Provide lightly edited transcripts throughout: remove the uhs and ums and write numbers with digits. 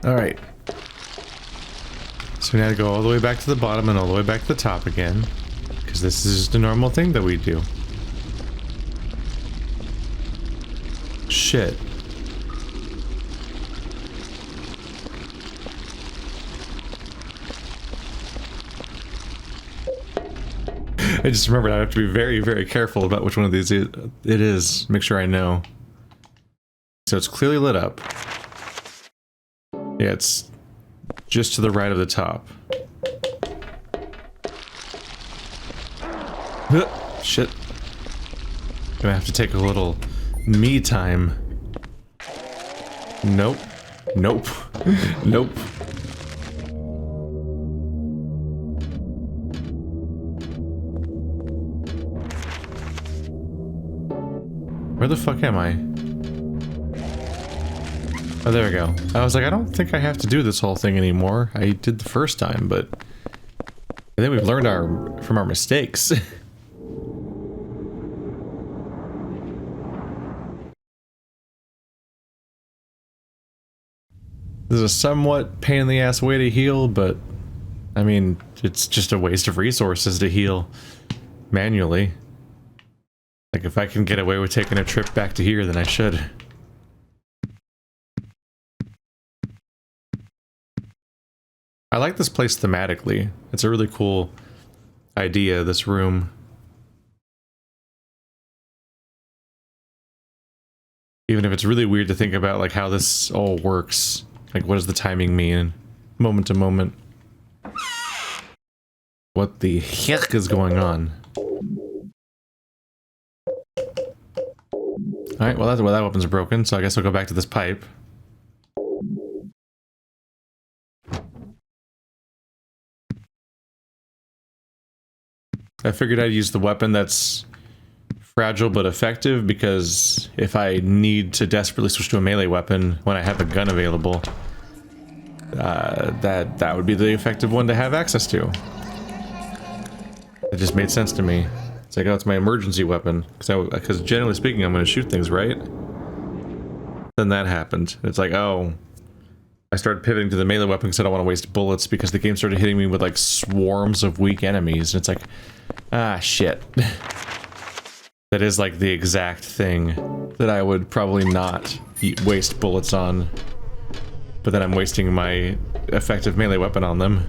Alright. So we had to go all the way back to the bottom and all the way back to the top again. Because this is just a normal thing that we do. Shit. I just remembered I have to be very, very careful about which one of these it is. Make sure I know. So it's clearly lit up. Yeah, it's just to the right of the top. Shit. Gonna have to take a little me time. Nope. Nope. Nope. Where the fuck am I? Oh, there we go. I was like, I don't think I have to do this whole thing anymore. I did the first time, but I think we've learned from our mistakes. This is a somewhat pain in the ass way to heal, but I mean, it's just a waste of resources to heal manually. Like, if I can get away with taking a trip back to here, then I should. I like this place thematically. It's a really cool idea, this room. Even if it's really weird to think about, like, how this all works. Like, what does the timing mean? Moment to moment. What the heck is going on? Alright, well, that weapon's broken, so I guess I'll go back to this pipe. I figured I'd use the weapon that's fragile but effective, because if I need to desperately switch to a melee weapon when I have a gun available, that would be the effective one to have access to. It just made sense to me. It's like, oh, it's my emergency weapon, because generally speaking, I'm going to shoot things, right? Then that happened. It's like, oh, I started pivoting to the melee weapon because I don't want to waste bullets, because the game started hitting me with like swarms of weak enemies, and it's like, ah, shit. That is like the exact thing that I would probably not waste bullets on, but then I'm wasting my effective melee weapon on them.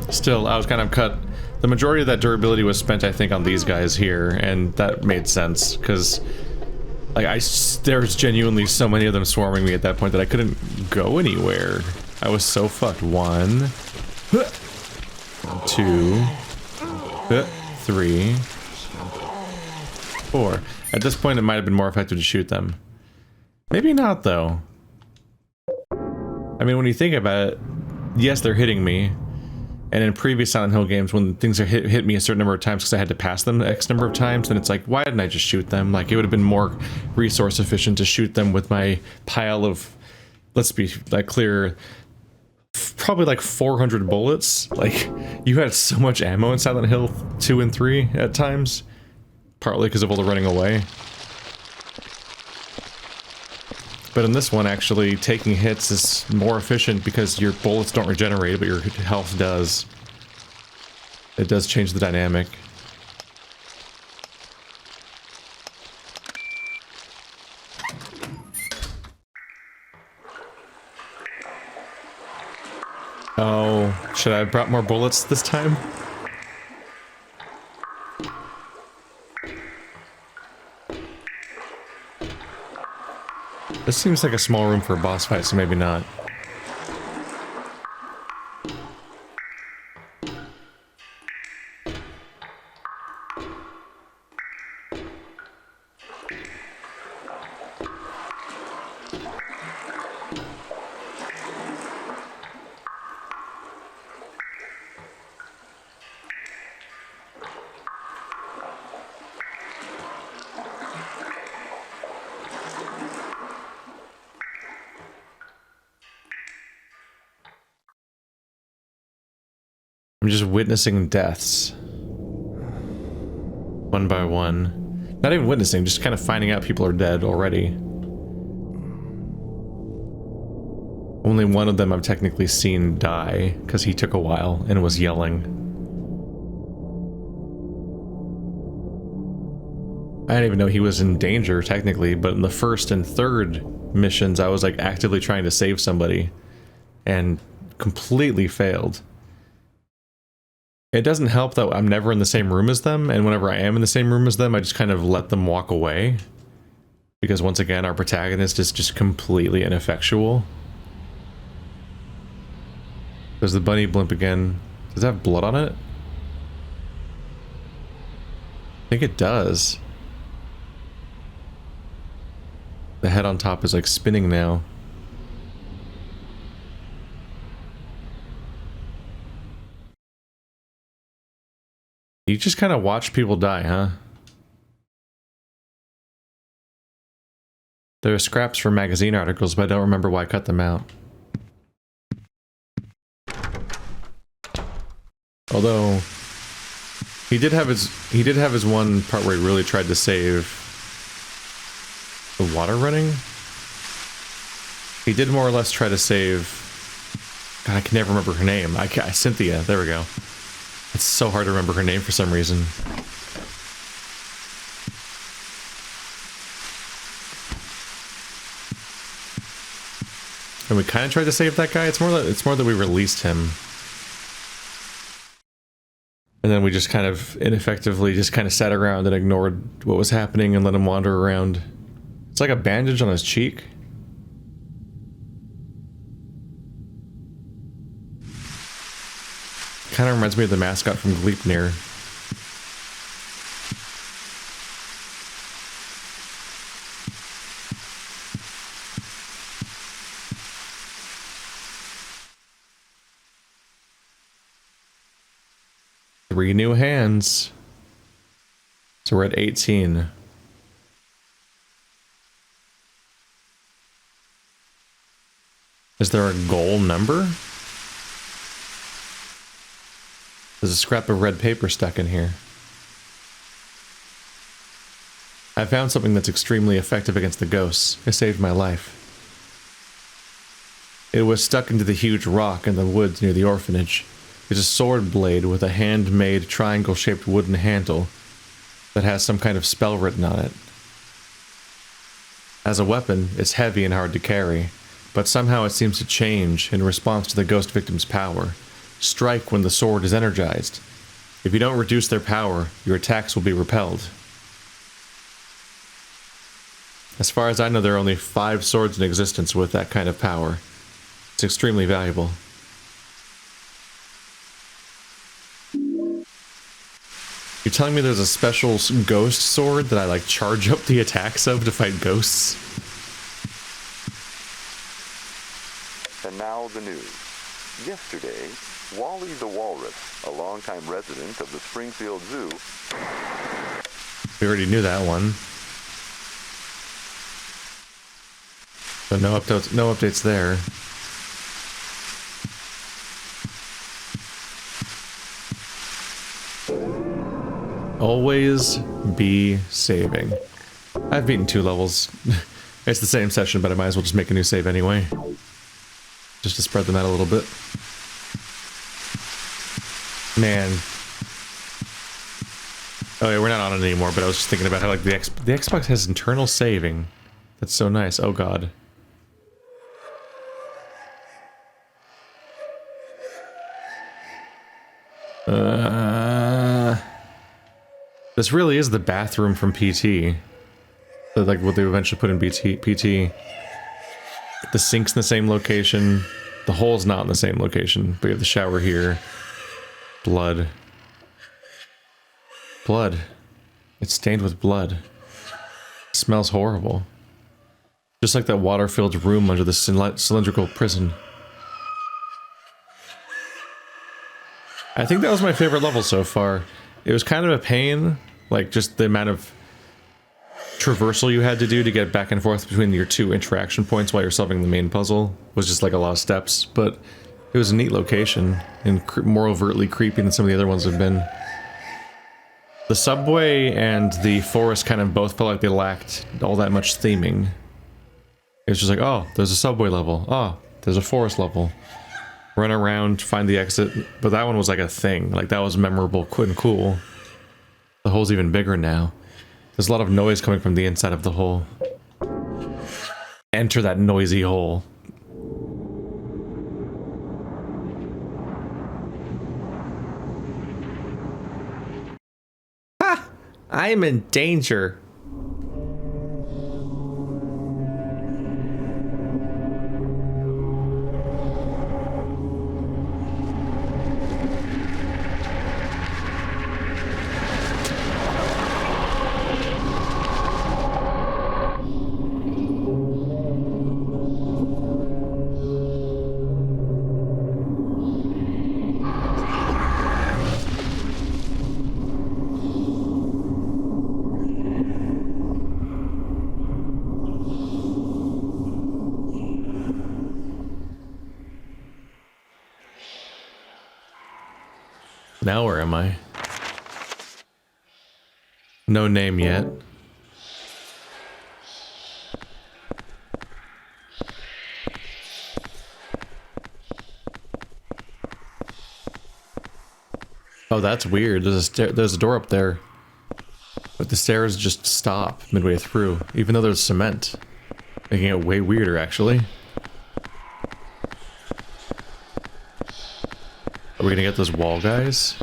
Still, I was kind of cut. The majority of that durability was spent, I think, on these guys here, and that made sense, because like, there's genuinely so many of them swarming me at that point that I couldn't go anywhere. I was so fucked. 1, 2, 3, 4. At this point, it might have been more effective to shoot them. Maybe not, though. I mean, when you think about it, yes, they're hitting me. And in previous Silent Hill games, when things are hit me a certain number of times because I had to pass them X number of times, then it's like, why didn't I just shoot them? Like, it would have been more resource efficient to shoot them with my pile of, let's be like clear, probably like 400 bullets. Like, you had so much ammo in Silent Hill 2 and 3 at times, partly because of all the running away. But in this one, actually, taking hits is more efficient because your bullets don't regenerate, but your health does. It does change the dynamic. Oh, should I have brought more bullets this time? This seems like a small room for a boss fight, so maybe not. I'm just witnessing deaths. One by one. Not even witnessing, just kind of finding out people are dead already. Only one of them I've technically seen die, because he took a while and was yelling. I didn't even know he was in danger, technically, but in the first and third missions, I was like actively trying to save somebody and completely failed. It doesn't help that I'm never in the same room as them, and whenever I am in the same room as them, I just kind of let them walk away. Because once again, our protagonist is just completely ineffectual. There's the bunny blimp again. Does it have blood on it? I think it does. The head on top is like spinning now. You just kind of watch people die, huh? There are scraps from magazine articles, but I don't remember why I cut them out. Although he did have his one part where he really tried to save the water running. He did more or less try to save. God, I can never remember her name. Cynthia. There we go. It's so hard to remember her name for some reason. And we kind of tried to save that guy. It's more that we released him. And then we just kind of ineffectively just kind of sat around and ignored what was happening and let him wander around. It's like a bandage on his cheek. Kind of reminds me of the mascot from Gleipnir. Three new hands. So we're at 18. Is there a goal number? There's a scrap of red paper stuck in here. I found something that's extremely effective against the ghosts. It saved my life. It was stuck into the huge rock in the woods near the orphanage. It's a sword blade with a handmade triangle-shaped wooden handle that has some kind of spell written on it. As a weapon, it's heavy and hard to carry, but somehow it seems to change in response to the ghost victim's power. Strike when the sword is energized. If you don't reduce their power, your attacks will be repelled. As far as I know, there are only 5 swords in existence with that kind of power. It's extremely valuable. You're telling me there's a special ghost sword that I like charge up the attacks of to fight ghosts? And now the news. Yesterday, Wally the Walrus, a longtime resident of the Springfield Zoo... We already knew that one. So no updates there. Always be saving. I've beaten 2 levels. It's the same session, but I might as well just make a new save anyway. Just to spread them out a little bit. Man. Oh yeah, we're not on it anymore, but I was just thinking about how like the Xbox has internal saving. That's so nice. Oh god. This really is the bathroom from PT. So like what they eventually put in PT. The sink's in the same location. The hole's not in the same location. But you have the shower here. Blood. Blood. It's stained with blood. It smells horrible. Just like that water-filled room under the cylindrical prison. I think that was my favorite level so far. It was kind of a pain, like just the amount of traversal you had to do to get back and forth between your 2 interaction points while you're solving the main puzzle was just like a lot of steps, but it was a neat location and more overtly creepy than some of the other ones have been. The subway and the forest kind of both felt like they lacked all that much theming. It was just like, oh, there's a subway level. Oh, There's a forest level. Run around, find the exit. But that one was like a thing. Like, that was memorable, and cool. The hole's even bigger now. There's a lot of noise coming from the inside of the hole. Enter that noisy hole. Ha! I'm in danger. Now where am I? No name yet. Oh, that's weird. There's a door up there. But the stairs just stop midway through, even though there's cement. Making it way weirder, actually. Are we gonna get those wall guys?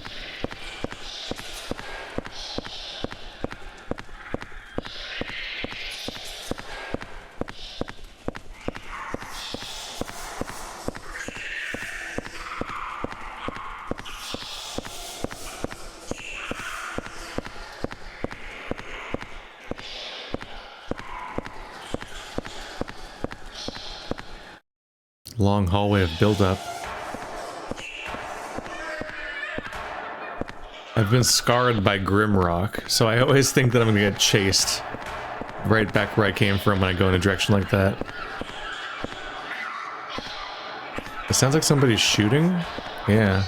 Long hallway of build-up. I've been scarred by Grimrock, so I always think that I'm gonna get chased right back where I came from when I go in a direction like that. It sounds like somebody's shooting? Yeah.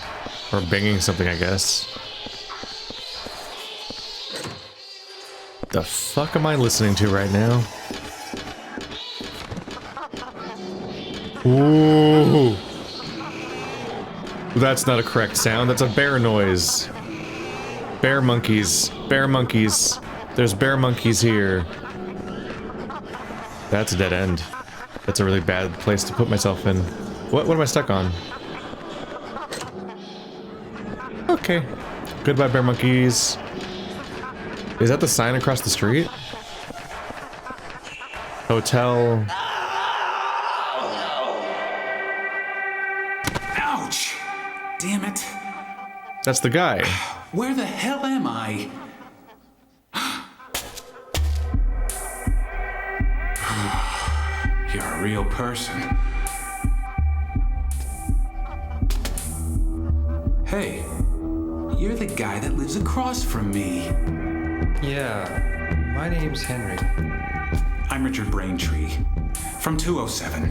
Or banging something, I guess. The fuck am I listening to right now? Ooh. That's not a correct sound, that's a bear noise. Bear monkeys. Bear monkeys. There's bear monkeys here. That's a dead end. That's a really bad place to put myself in. What am I stuck on? Okay. Goodbye, bear monkeys. Is that the sign across the street? Hotel. Ouch! Damn it. That's the guy. Where the hell am I? You're a real person. Hey, you're the guy that lives across from me. Yeah, my name's Henry. I'm Richard Braintree, from 207.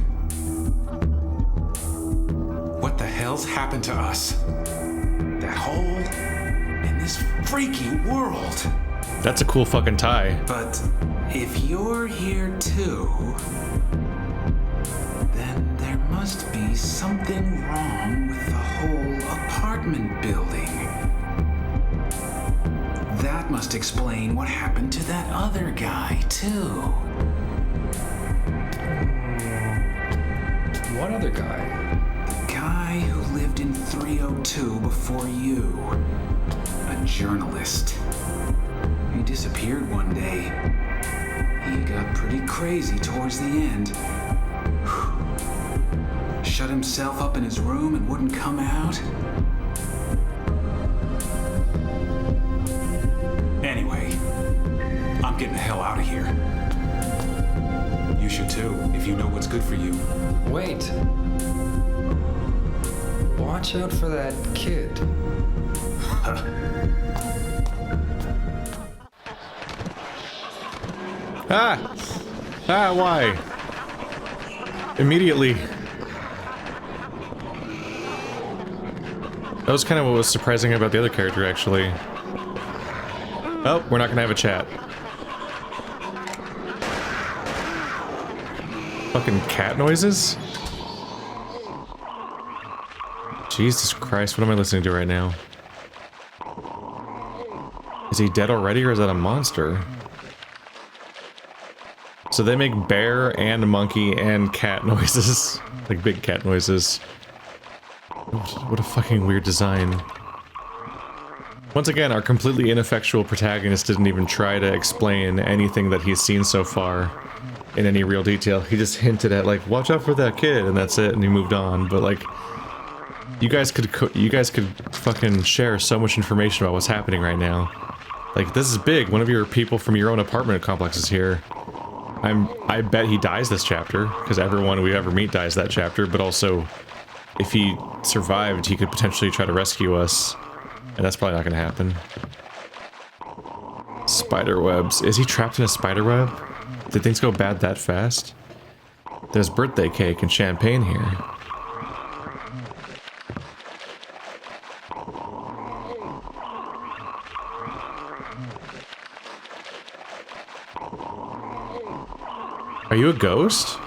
What the hell's happened to us? That hole in this freaky world. That's a cool fucking tie. But if you're here too, then there must be something wrong with the whole apartment building. That must explain what happened to that other guy too. What other guy? The guy who lived in 302 before you. A journalist. He disappeared one day. He got pretty crazy towards the end. Shut himself up in his room and wouldn't come out. Anyway, I'm getting the hell out of here. You should too, if you know what's good for you. Wait. Watch out for that kid. Ah! Ah, why? Immediately. That was kind of what was surprising about the other character, actually. Oh, we're not gonna have a chat. Fucking cat noises? Jesus Christ, what am I listening to right now? Is he dead already, or is that a monster? So they make bear and monkey and cat noises. Like big cat noises. What a fucking weird design. Once again, our completely ineffectual protagonist didn't even try to explain anything that he's seen so far in any real detail. He just hinted at, like, watch out for that kid, and that's it, and he moved on. But, like, you guys could fucking share so much information about what's happening right now. Like, this is big. One of your people from your own apartment complex is here. I bet he dies this chapter, because everyone we ever meet dies that chapter, but also, if he survived, he could potentially try to rescue us. And that's probably not gonna happen. Spider webs. Is he trapped in a spider web? Did things go bad that fast? There's birthday cake and champagne here. Are you a ghost?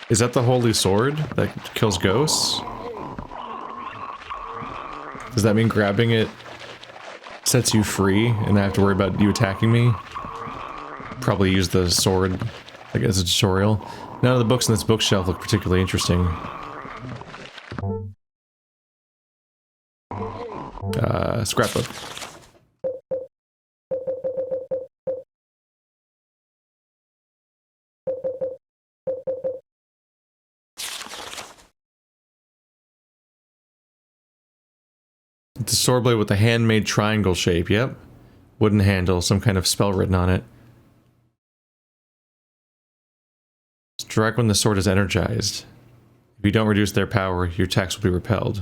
Is that the holy sword that kills ghosts? Does that mean grabbing it sets you free and I have to worry about you attacking me? Probably use the sword, like, as a tutorial. None of the books in this bookshelf look particularly interesting. Scrapbook. It's a sword blade with a handmade triangle shape, yep. Wooden handle, some kind of spell written on it. Strike when the sword is energized. If you don't reduce their power, your attacks will be repelled.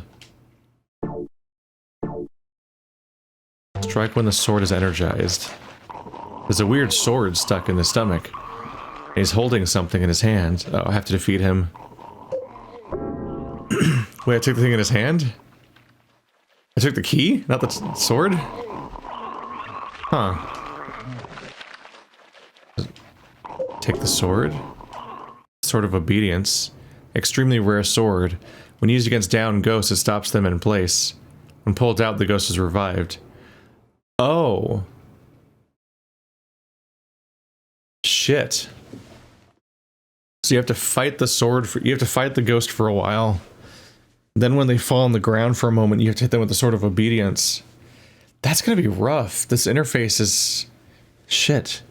Strike when the sword is energized. There's a weird sword stuck in the stomach. And he's holding something in his hand. Oh, I have to defeat him. Wait, I took the thing in his hand? I took the key? Not the sword? Huh. Take the sword? Sword of Obedience. Extremely rare sword. When used against downed ghosts, it stops them in place. When pulled out, the ghost is revived. Oh. Shit. So you have to fight the sword for- you have to fight the ghost for a while. Then when they fall on the ground for a moment, you have to hit them with the Sword of Obedience. That's gonna be rough. This interface is... Shit.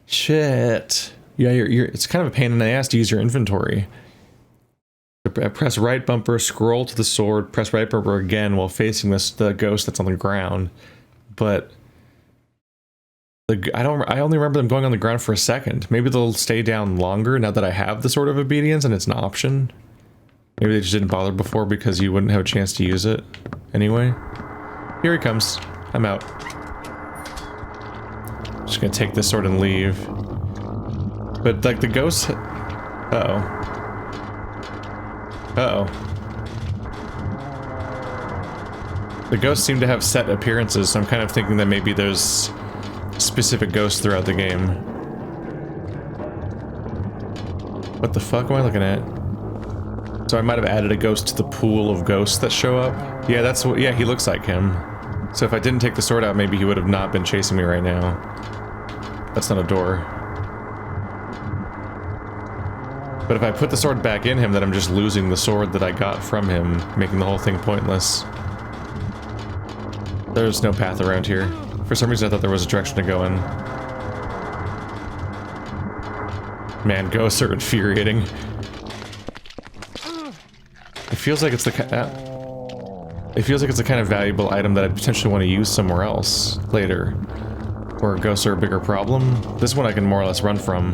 Shit. Yeah, it's kind of a pain in the ass to use your inventory. Press right bumper, scroll to the sword, press right bumper again while facing the ghost that's on the ground. But... I only remember them going on the ground for a second. Maybe they'll stay down longer now that I have the Sword of Obedience and it's an option. Maybe they just didn't bother before because you wouldn't have a chance to use it anyway. Here he comes. I'm out. Just gonna take this sword and leave. But, like, the ghost... Uh-oh. Uh-oh. The ghosts seem to have set appearances, so I'm kind of thinking that maybe there's specific ghosts throughout the game. What the fuck am I looking at? So I might have added a ghost to the pool of ghosts that show up. Yeah, that's what- yeah, he looks like him. So if I didn't take the sword out, maybe he would have not been chasing me right now. That's not a door. But if I put the sword back in him, then I'm just losing the sword that I got from him, making the whole thing pointless. There's no path around here. For some reason I thought there was a direction to go in. Man, ghosts are infuriating. It feels like it's the kind of valuable item that I'd potentially want to use somewhere else later, where ghosts are a bigger problem. This one I can more or less run from,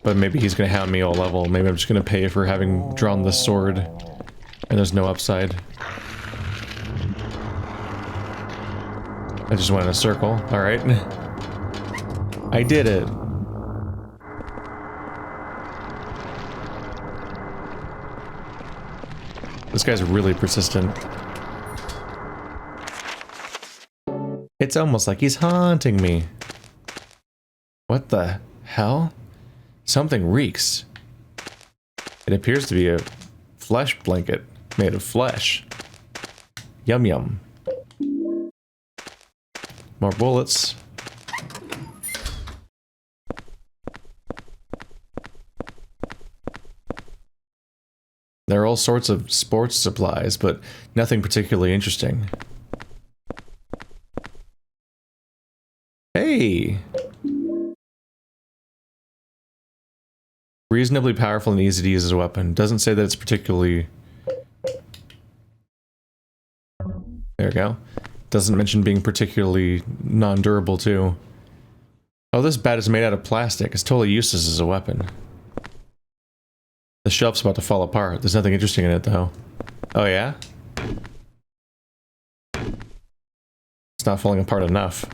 but maybe he's gonna hound me all level. Maybe I'm just gonna pay for having drawn this sword, and there's no upside. I just went in a circle. All right, I did it. This guy's really persistent. It's almost like he's haunting me. What the hell? Something reeks. It appears to be a flesh blanket made of flesh. Yum yum. More bullets. There are all sorts of sports supplies, but nothing particularly interesting. Hey! Reasonably powerful and easy to use as a weapon. Doesn't say that it's particularly... There we go. Doesn't mention being particularly non-durable, too. Oh, this bat is made out of plastic. It's totally useless as a weapon. The shelf's about to fall apart. There's nothing interesting in it, though. Oh, yeah? It's not falling apart enough.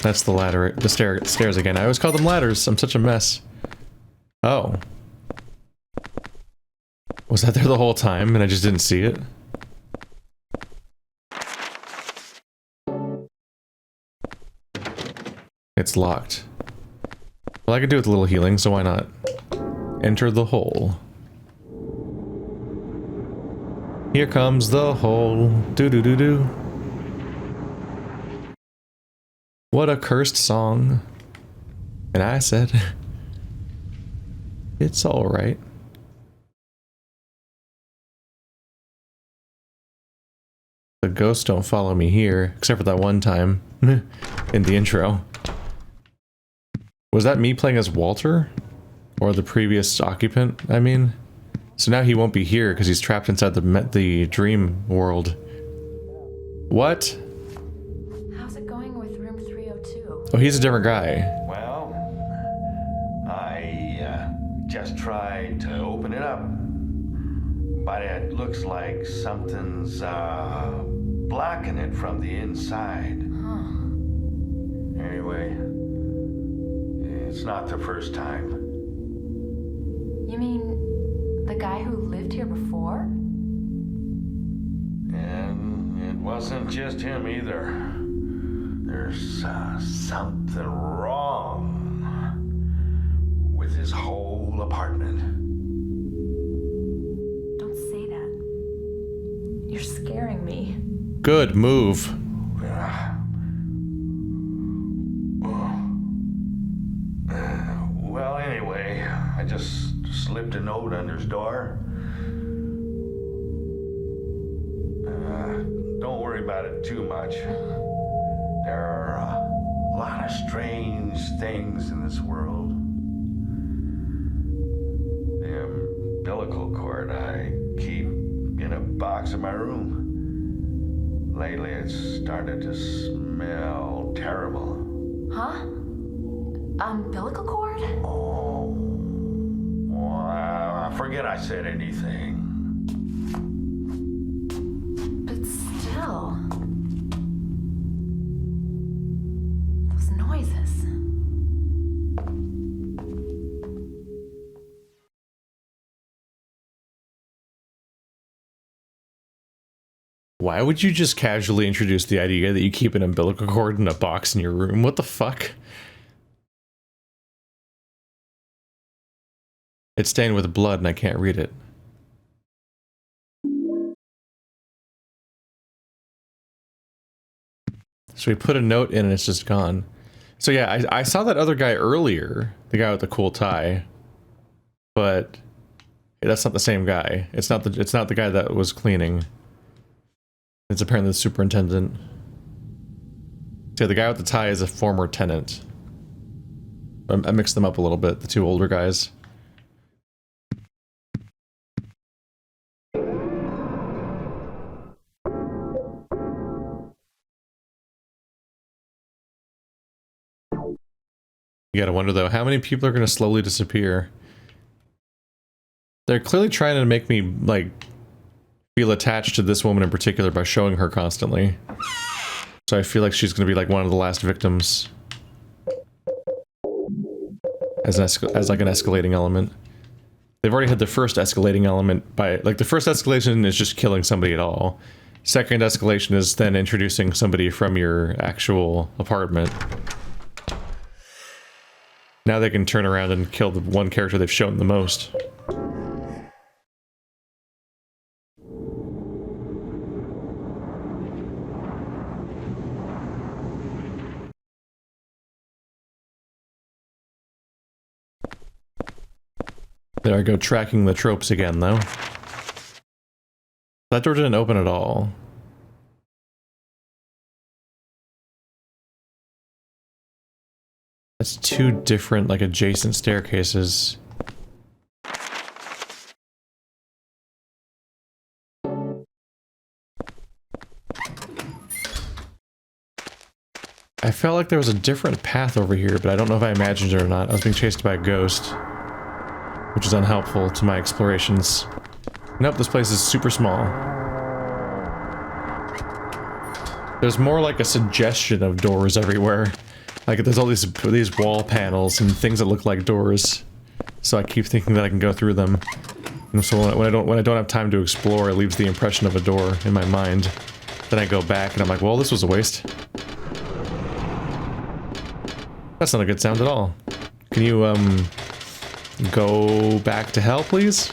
That's the ladder, the stairs again. I always call them ladders. I'm such a mess. Oh. Was that there the whole time and I just didn't see it? It's locked. Well, I could do with a little healing, so why not? Enter the hole. Here comes the hole. Do-do-do-do. What a cursed song. And I said, it's alright. The ghosts don't follow me here, except for that one time in the intro. Was that me playing as Walter? Or the previous occupant, I mean? So now he won't be here because he's trapped inside the dream world. What? How's it going with room 302? Oh, he's a different guy. Well, I just tried to open it up, but it looks like something's blocking it from the inside. Huh. Anyway, it's not the first time. You mean the guy who lived here before? And it wasn't just him either. There's something wrong with his whole apartment. Don't say that. You're scaring me. Good move. Well, anyway, I just slipped a note under his door. Don't worry about it too much. There are a lot of strange things in this world. The umbilical cord I keep in a box in my room. Lately, it's started to smell terrible. Huh? Umbilical cord? Oh, well, I forget I said anything. But still. Those noises. Why would you just casually introduce the idea that you keep an umbilical cord in a box in your room? What the fuck? It's stained with blood and I can't read it. So we put a note in and it's just gone. So yeah, I saw that other guy earlier, the guy with the cool tie, but that's not the same guy. It's not the guy that was cleaning. It's apparently the superintendent. So yeah, the guy with the tie is a former tenant. I mixed them up a little bit, the two older guys. You gotta wonder though, how many people are gonna slowly disappear? They're clearly trying to make me, like, feel attached to this woman in particular by showing her constantly. So I feel like she's gonna be like one of the last victims. As like an escalating element. They've already had the first escalating element by, like, the first escalation is just killing somebody at all. Second escalation is then introducing somebody from your actual apartment. Now they can turn around and kill the one character they've shown the most. There I go, tracking the tropes again, though. That door didn't open at all. That's two different, like, adjacent staircases. I felt like there was a different path over here, but I don't know if I imagined it or not. I was being chased by a ghost, which is unhelpful to my explorations. Nope, this place is super small. There's more like a suggestion of doors everywhere. Like there's all these wall panels and things that look like doors. So I keep thinking that I can go through them. And so when I don't have time to explore, it leaves the impression of a door in my mind. Then I go back and I'm like, well, this was a waste. That's not a good sound at all. Can you go back to hell, please?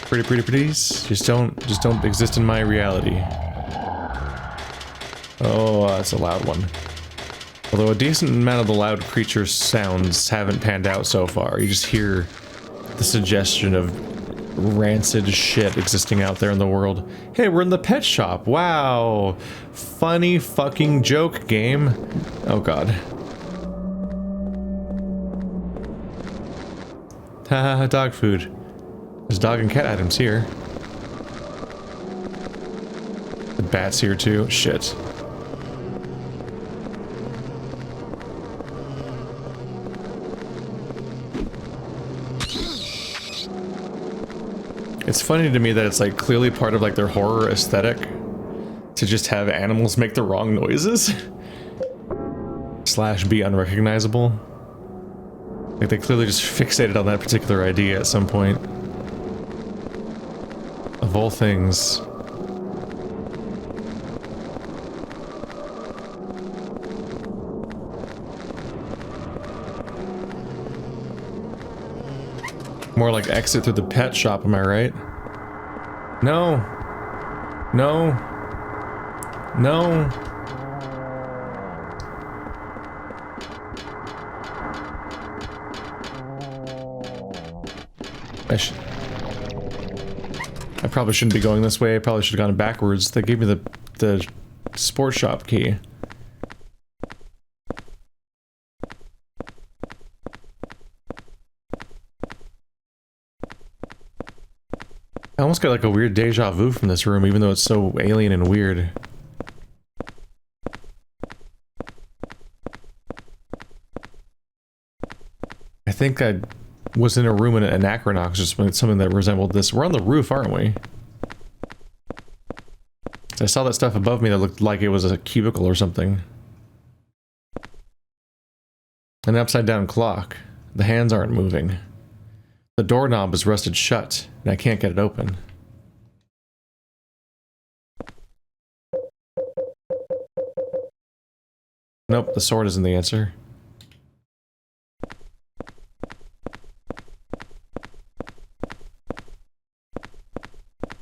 Pretty please. Just don't exist in my reality. Oh, that's a loud one. Although a decent amount of the loud creature sounds haven't panned out so far. You just hear the suggestion of rancid shit existing out there in the world. Hey, we're in the pet shop. Wow. Funny fucking joke game. Oh god. Haha, dog food. There's dog and cat items here. The bat's here too. Shit. It's funny to me that it's like clearly part of like their horror aesthetic to just have animals make the wrong noises. / be unrecognizable. Like they clearly just fixated on that particular idea at some point. Of all things. More like exit through the pet shop, am I right? No. No. No. I probably shouldn't be going this way. I probably should have gone backwards. They gave me the sports shop key. I almost got like a weird deja vu from this room, even though it's so alien and weird. I think I was in a room in an Anachronox, just something that resembled this. We're on the roof, aren't we? I saw that stuff above me that looked like it was a cubicle or something. An upside down clock. The hands aren't moving. The doorknob is rusted shut, and I can't get it open. Nope, the sword isn't the answer.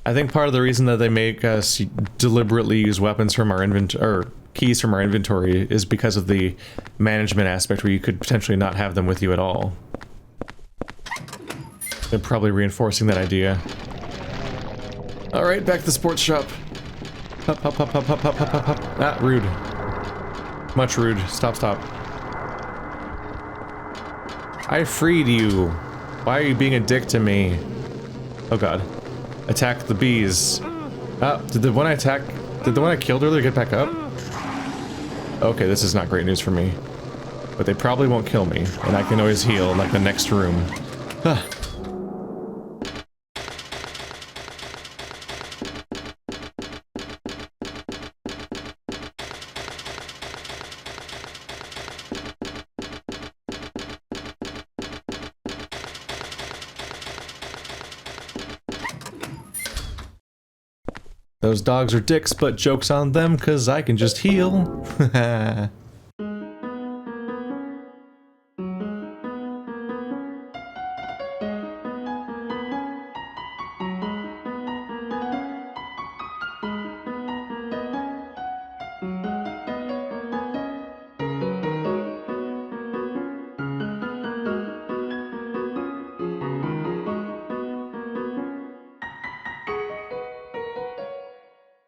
I think part of the reason that they make us deliberately use weapons from our inventory, or keys from our inventory, is because of the management aspect where you could potentially not have them with you at all. They're probably reinforcing that idea. Alright, back to the sports shop. Hop, hop, hop, hop, hop, hop, hop, hop, hop. Ah, rude. Much rude. Stop, stop. I freed you. Why are you being a dick to me? Oh god. Attack the bees. Ah, did the one I killed earlier get back up? Okay, this is not great news for me. But they probably won't kill me, and I can always heal in like the next room. Ah. Those dogs are dicks, but joke's on them, cause I can just heal.